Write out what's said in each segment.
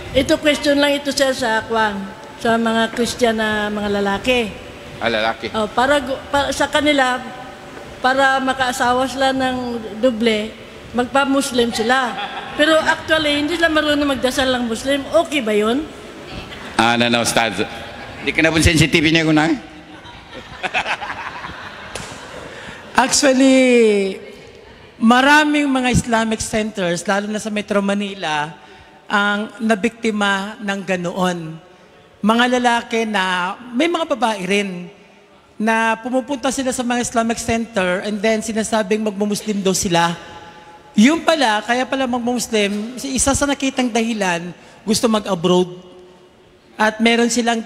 Ito question lang ito sir sa sa mga Christian na mga lalaki. Lalaki. Para sa kanila, para makaasawa sila ng doble, magpa-Muslim sila. Pero actually, hindi sila marunong magdasal ng Muslim. Okay ba yun? Na, Ustad. Di ka na pun sensitive niya ko na. Actually, maraming mga Islamic centers, lalo na sa Metro Manila, ang nabiktima ng ganoon. Mga lalaki na, may mga babae rin, na pumupunta sila sa mga Islamic center and then sinasabing magmumuslim daw sila. Yung pala, kaya pala magmumuslim, isa sa nakitang dahilan, gusto mag-abroad. At meron silang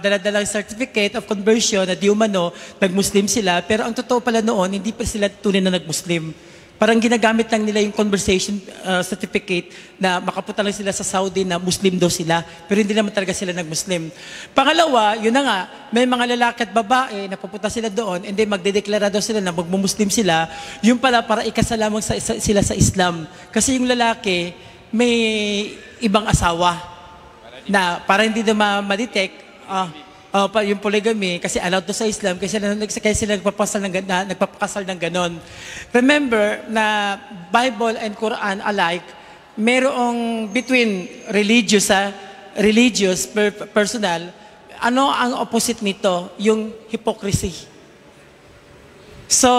daladalang certificate of conversion na di umano, nag-Muslim sila. Pero ang totoo pala noon, hindi pa sila tunay na nag-Muslim. Parang ginagamit lang nila yung conversation certificate na makapunta lang sila sa Saudi na Muslim daw sila. Pero hindi naman talaga sila nag-Muslim. Pangalawa, yun na nga, may mga lalaki at babae na pupunta sila doon and then magdedeklara daw sila na mag-Muslim sila. Yung pala para ikasalamang sila sa Islam. Kasi yung lalaki, may ibang asawa. Na para hindi na ma-detect yung polygamy kasi allowed to sa Islam kaya sila nagpapakasal ng ganon. Remember na Bible and Quran alike merong between religious personal, ano ang opposite nito? Yung hypocrisy. So,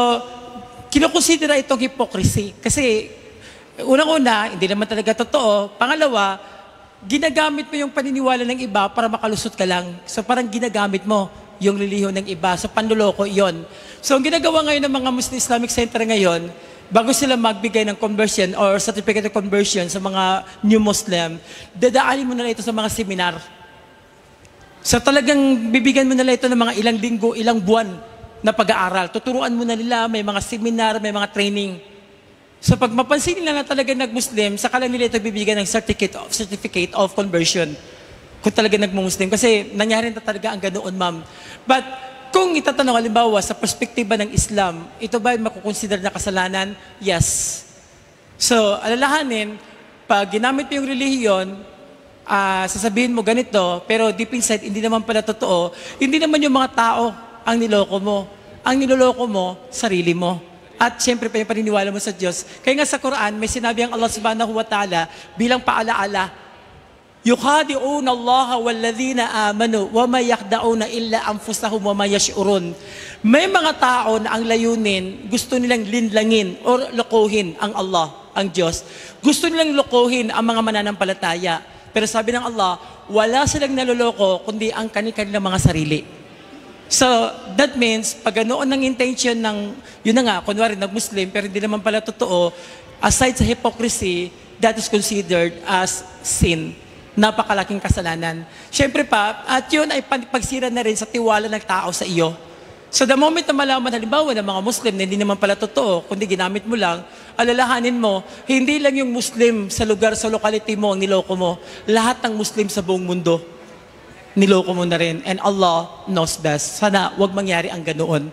kinukonsidera itong hypocrisy kasi unang-una, hindi naman talaga totoo. Pangalawa, ginagamit mo yung paniniwala ng iba para makalusot ka lang. So parang ginagamit mo yung relihiyon ng iba. So panloloko yon. So ang ginagawa ngayon ng mga Muslim Islamic Center ngayon, bago sila magbigay ng conversion or certificate of conversion sa mga new Muslim, dadaanin mo na ito sa mga seminar. So talagang bibigyan mo na ito ng mga ilang linggo, ilang buwan na pag-aaral. Tuturuan mo na nila, may mga seminar, may mga training. So pag mapansin nila na talaga nag-Muslim, saka lang nila ito bibigyan ng certificate of conversion. Kung talaga nag-Muslim. Kasi nangyari na talaga ang ganoon, ma'am. But kung itatanong, halimbawa, sa perspektiba ng Islam, ito ba makukonsider na kasalanan? Yes. So, alalahanin, pag ginamit mo yung relihiyon, sasabihin mo ganito, pero deep inside, hindi naman pala totoo, hindi naman yung mga tao ang niloko mo. Ang niloloko mo, sarili mo. At siyempre pa yung paniniwala mo sa Diyos. Kaya nga sa Quran, may sinabi ang Allah subhanahu wa ta'ala bilang paalaala, yukhadi'una Allah walladhina amanu wa ma yakhda'una illa anfusahum wa ma yash'urun. May mga tao na ang layunin, gusto nilang linlangin o lokohin ang Allah, ang Diyos. Gusto nilang lokohin ang mga mananampalataya. Pero sabi ng Allah, wala silang naloloko kundi ang kanilang mga sarili. So, that means, pag ganoon ng intention ng, yun na nga, kunwari nag-Muslim, pero hindi naman pala totoo, aside sa hypocrisy, that is considered as sin. Napakalaking kasalanan. Siyempre pa, at yun ay pagsira na rin sa tiwala ng tao sa iyo. So, the moment na malaman, halimbawa, ng mga Muslim na hindi naman pala totoo, kundi ginamit mo lang, alalahanin mo, hindi lang yung Muslim sa lugar, sa locality mo, ang niloko mo, lahat ng Muslim sa buong mundo niloko mo na rin. And Allah knows best. Sana wag mangyari ang ganoon.